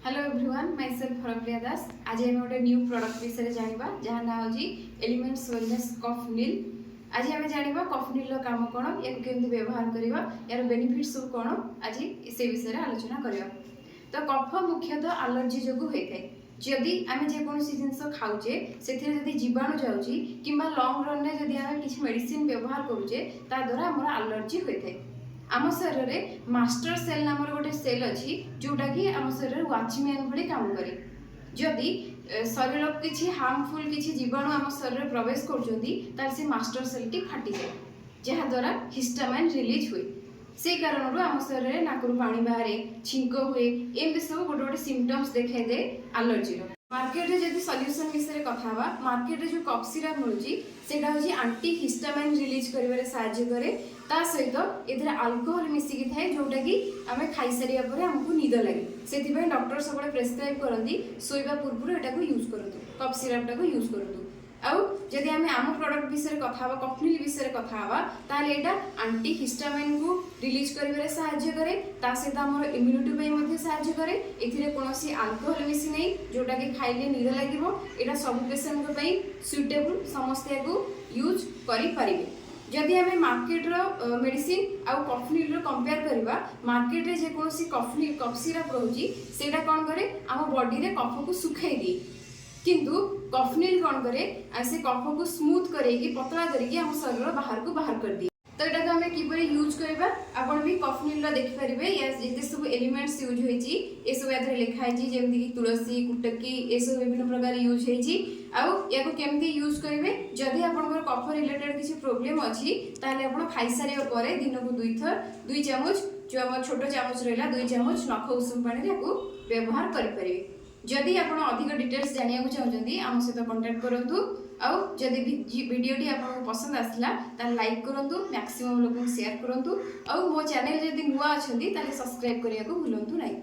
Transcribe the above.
Hello everyone my self Harpriya Das. आज हम गोटे न्यू प्रोडक्ट विषय जानिबा जहाँ ना होजी एलिमेंट्स वेलनेस कफ नील। आज हम जानिबा कफ नील काम कोन, या केमती व्यवहार करबा, यार बेनिफिट्स सब कोन, आज से विषय आलोचना करबा। तो कफ मुख्यतः एलर्जी जोगु होय थाए। जदि आमे जे कोनोसी जिंस खाउचे सेथिरे जदि जीवाणु जाउची किंबा लॉन्ग रन रे जदि आमे किछि मेडिसिन व्यवहार करूचे ता द्वारा हमर एलर्जी होय थाए। आम शरीर में मास्टर सेल नाम गोटे सेल अच्छी जोटा कि आम शरीर वाचमैन भली काम करे। जदि शरीर किसी हार्मफुल किसी जीवाणु आम शरीर प्रवेश कर मास्टर सेल टी फाटी जाए जहाद्वारा हिस्टामाइन रिलीज हुए। से कारण आम शरीर नाकरू पानी बाहर छिंक हुए एमती सब गोटे गोटे सिम्पटम्स देखाई दे एलर्जी। मार्केट रे जदि सॉल्यूशन विषय कथा हवा, मार्केट रे जो कफ सिरप मिलुची सेटा होची एंटी हिस्टामाइन रिलीज करिवारे सहायता करे। ता सहित एथिरे अल्कोहल मिसिकी थाए जोटा कि आमे खाई सारिया परे हमकु निद लागे। सेथि पय डॉक्टर सबले प्रेस्क्राइब करंदी सोइबा पूर्व एटा को यूज करतु, कफ सिरप टा को यूज करतु। आउ जदि आमे आम प्रोडक्ट विषय कथा हवा, कफ नील विषय कथा हवा, ताले एटा एंटी हिस्टामाइन को रिलीज करिवारे सहायता करे। ता सहित हमर इम्यूनिटी पय मध्ये सहायता करे। एथिरे कोनोसी अल्कोहल मिसि नै जोटा कि खाइले निद लागिवो। एटा सब पेशेंट को पय सुटेबल, समस्त को यूज करि परिबे। जदि आमे मार्केट रो मेडिसिन आउ कफ नील रो कंपेयर करबा, मार्केट रे जे कोनोसी कफ सिरप रहउची सेटा कोन करे आम बॉडी रे कफ को सुखाई दिए, किंतु कफ नील कोन करे से कफ को स्मूथ करेगी, पतला करेगी आम शरीर बाहर को बाहर कर दिए। तो एटा आमे किपरि यूज करबा आपण भी कफ नील देखि परिबे। या जेते सब एलिमेंट्स यूज होईची ए सब यादरे लिखा होईची, जेमति कि तुलसी, कुटकी ए सब विभिन्न प्रकार यूज होईची। आउ याको केमती यूज करिवे जदि आपनकर कफ रिलेटेड किसी प्रॉब्लम अछि ताले आपण खाइ सारिया परे दिन को 2 थर 2 चम्मच जो हम छोटो चम्मच रहला 2 चम्मच नख उषुम पानी रे याको व्यवहार करि परिबे। जदि आपण अधिक डिटेल्स जानिया को चाहउछंती हम सहित कांटेक्ट करंतु। आउ जदि वीडियोटी आपको पसंद आसला ताले लाइक करंतु, मैक्सिमम लोगन शेयर करंतु। आउ मो चैनल जदि नुवा अछंती ताले सब्सक्राइब करिया को भूलंतु नाही।